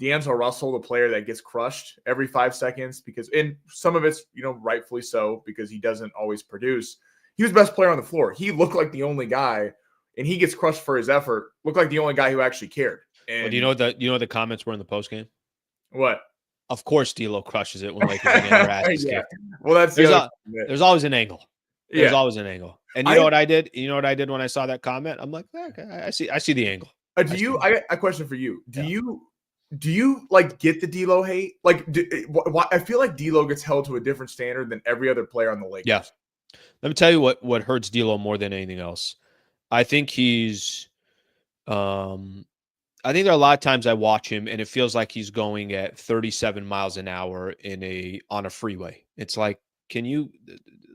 D'Angelo Russell, the player that gets crushed every 5 seconds and some of it's, rightfully so because he doesn't always produce. He was the best player on the floor. He looked like the only guy, and he gets crushed for his effort. Looked like the only guy who actually cared. And well, do you know what the comments were in the post game? What? Of course, D'Lo crushes it when Lakers are getting their asses kicked. Well, that's there's always an angle. There's always an angle. And you know what I did? You know what I did when I saw that comment? I'm like, okay, I see the angle. I got a question for you. Do you like get the D'Lo hate? Like, I feel like D'Lo gets held to a different standard than every other player on the Lakers. Yeah. Let me tell you what hurts D'Lo more than anything else. I think he's, I think there are a lot of times I watch him and it feels like he's going at 37 miles an hour on a freeway. It's like, a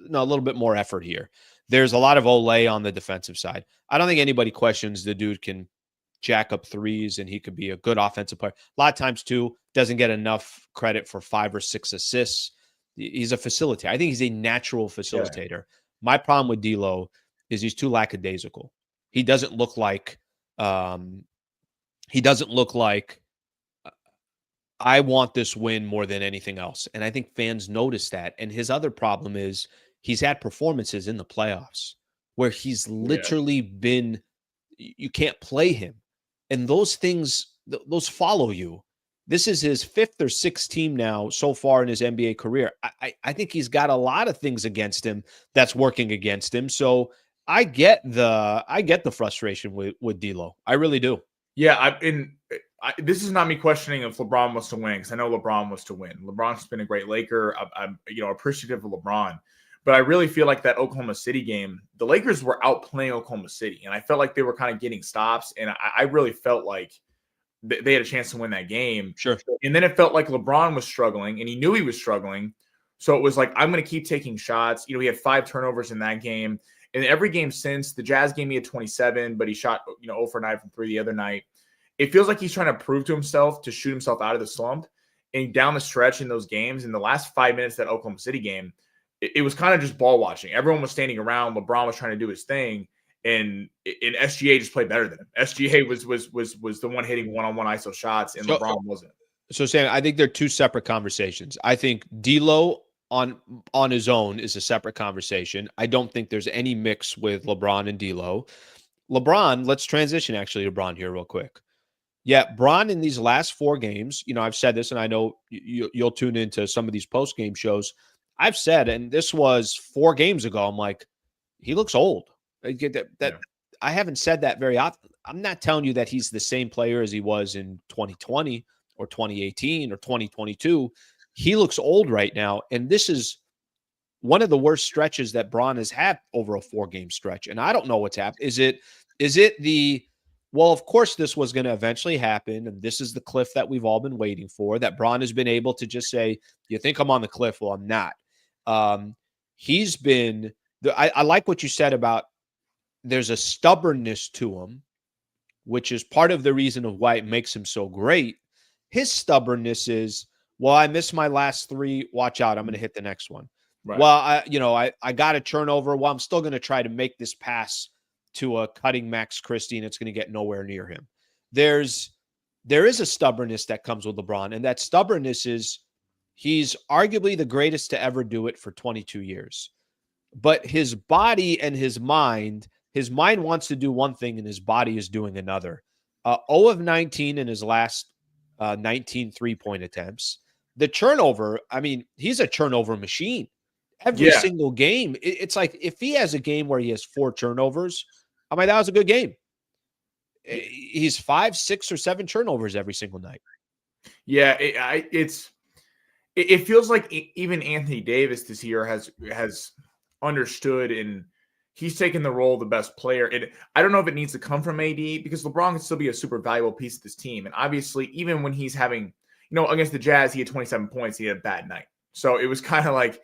little bit more effort here. There's a lot of Olay on the defensive side. I don't think anybody questions the dude can jack up threes and he could be a good offensive player. A lot of times too, doesn't get enough credit for 5 or 6 assists. He's a facilitator. I think he's a natural facilitator. Yeah. My problem with D'Lo is he's too lackadaisical. He doesn't look like I want this win more than anything else. And I think fans notice that. And his other problem is he's had performances in the playoffs where he's literally been, you can't play him. And those things, those follow you. This is his 5th or 6th team now so far in his NBA career. I think he's got a lot of things against him that's working against him. So I get the frustration with D'Lo. I really do. Yeah, this is not me questioning if LeBron was to win, because I know LeBron was to win. LeBron's been a great Laker. I'm appreciative of LeBron. But I really feel like that Oklahoma City game, the Lakers were outplaying Oklahoma City, and I felt like they were kind of getting stops, and I really felt like they had a chance to win that game. Sure. And then it felt like LeBron was struggling, and he knew he was struggling. So it was like, I'm going to keep taking shots. He had 5 turnovers in that game. And every game since, the Jazz game, he had 27, but he shot 0 for 9 from 3 the other night. It feels like he's trying to prove to himself to shoot himself out of the slump. And down the stretch in those games, in the last 5 minutes of that Oklahoma City game, it was kind of just ball watching. Everyone was standing around. LeBron was trying to do his thing. And SGA just played better than him. SGA was the one hitting one-on-one ISO shots, and LeBron wasn't. So, Sam, I think they're 2 separate conversations. I think D'Lo on his own is a separate conversation. I don't think there's any mix with LeBron and D'Lo. LeBron, let's transition actually to LeBron here real quick. Yeah, Bron in these last 4 games, I've said this, and I know you'll tune into some of these post-game shows. I've said, and this was 4 games ago, I'm like, he looks old. I haven't said that very often. I'm not telling you that he's the same player as he was in 2020 or 2018 or 2022. He looks old right now, and this is one of the worst stretches that Bron has had over a 4-game stretch. And I don't know what's happened. Is it well, of course this was going to eventually happen, and this is the cliff that we've all been waiting for, that Bron has been able to just say, you think I'm on the cliff? Well, I'm not. He's been I like what you said about there's a stubbornness to him, which is part of the reason of why it makes him so great. His stubbornness is, well, I missed my last 3. Watch out. I'm going to hit the next one. Right. Well, I got a turnover. Well, I'm still going to try to make this pass to a cutting Max Christie, and it's going to get nowhere near him. There is a stubbornness that comes with LeBron, and that stubbornness is he's arguably the greatest to ever do it for 22 years. But his body and his mind wants to do one thing, and his body is doing another. 0 of 19 in his last 19 3-point attempts. The turnover, I mean, he's a turnover machine. Every single game. It's like if he has a game where he has 4 turnovers, I mean, that was a good game. He's 5, 6, or 7 turnovers every single night. Yeah, it feels like even Anthony Davis this year has understood, and he's taken the role of the best player. And I don't know if it needs to come from AD, because LeBron can still be a super valuable piece of this team. And obviously, even when he's having, against the Jazz, he had 27 points. He had a bad night. So it was kind of like,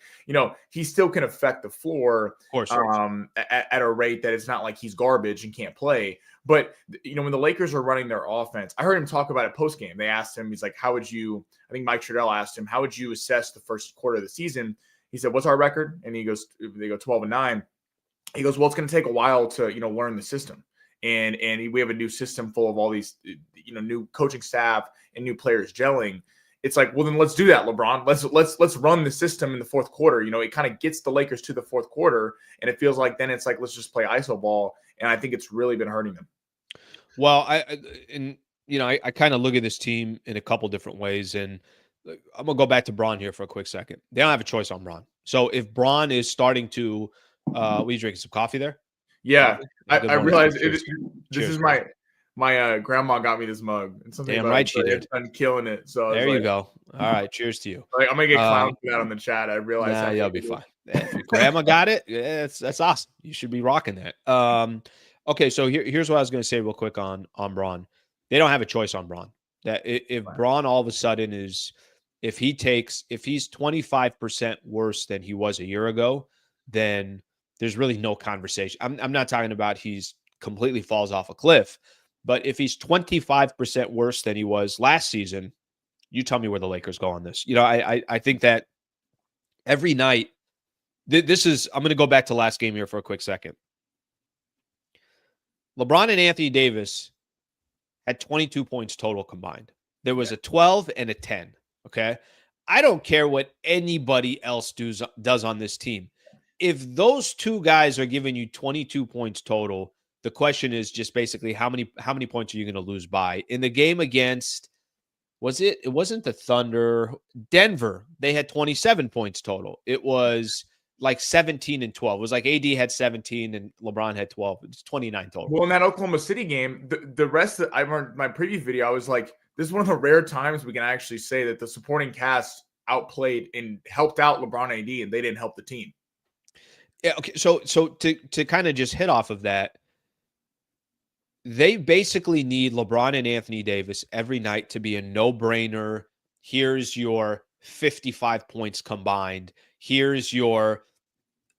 he still can affect the floor at a rate that it's not like he's garbage and can't play. But, when the Lakers are running their offense, I heard him talk about it post-game. They asked him, he's like, I think Mike Trudell asked him, how would you assess the first quarter of the season? He said, what's our record? And they go 12-9. He goes, well, it's going to take a while to, learn the system. and we have a new system full of all these, new coaching staff and new players gelling. It's like, well, then let's do that, LeBron. Let's run the system in the fourth quarter. It kind of gets the Lakers to the fourth quarter, and it feels like then it's like, let's just play iso ball, and I think it's really been hurting them. Well, I kind of look at this team in a couple different ways, and I'm gonna go back to Braun here for a quick second. They don't have a choice on Braun. So if Braun is starting to, what are you drinking? Some coffee there? Yeah, I realize this Cheers, is bro. my grandma got me this mug, and something Damn about right it, she did. it's been killing it. So I was There you like, go. All right, cheers to you. I'm gonna get clowned for that on the chat. I realize Nah, how you'll be fine. If your grandma got it, yeah, that's awesome. You should be rocking that. Okay, so here's what I was going to say real quick on Braun. They don't have a choice on Braun. That if Braun all of a sudden if he's 25% worse than he was a year ago, then there's really no conversation. I'm not talking about he's completely falls off a cliff, but if he's 25% worse than he was last season, you tell me where the Lakers go on this. I think that every night, I'm going to go back to last game here for a quick second. LeBron and Anthony Davis had 22 points total combined. There was a 12 and a 10. Okay. I don't care what anybody else does on this team. If those two guys are giving you 22 points total, the question is just basically how many points are you going to lose by? In the game against, it wasn't the Thunder, Denver, they had 27 points total. It was like 17 and 12. It was like AD had 17 and LeBron had 12. It's 29 total. Well, in that Oklahoma City game, the rest of I remember my preview video, I was like, this is one of the rare times we can actually say that the supporting cast outplayed and helped out LeBron AD, and they didn't help the team. Yeah. Okay. So to kind of just hit off of that, they basically need LeBron and Anthony Davis every night to be a no-brainer. Here's your 55 points combined. Here's your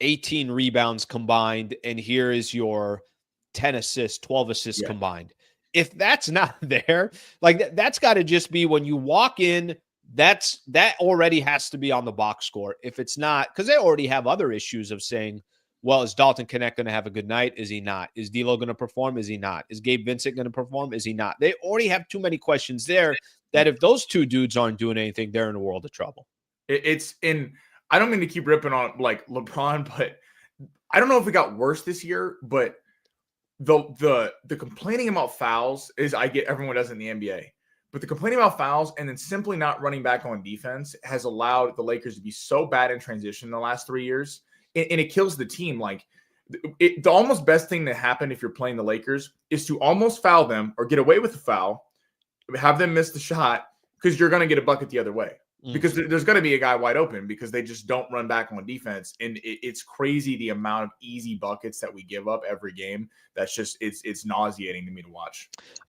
18 rebounds combined. And here is your 10 assists, 12 assists combined. If that's not there, like that's got to just be when you walk in, that already has to be on the box score. If it's not, because they already have other issues of saying, well, is Dalton Knecht going to have a good night? Is he not? Is D'Lo going to perform? Is he not? Is Gabe Vincent going to perform? Is he not? They already have too many questions there that if those two dudes aren't doing anything, they're in a world of trouble. I don't mean to keep ripping on like LeBron, but I don't know if it got worse this year, but the complaining about fouls is I get everyone does in the NBA. But the complaining about fouls and then simply not running back on defense has allowed the Lakers to be so bad in transition in the last 3 years. And it kills the team. Like the almost best thing that happened if you're playing the Lakers is to almost foul them or get away with the foul, have them miss the shot because you're going to get a bucket the other way. Because there's going to be a guy wide open because they just don't run back on defense. And it's crazy the amount of easy buckets that we give up every game. That's just, it's nauseating to me to watch.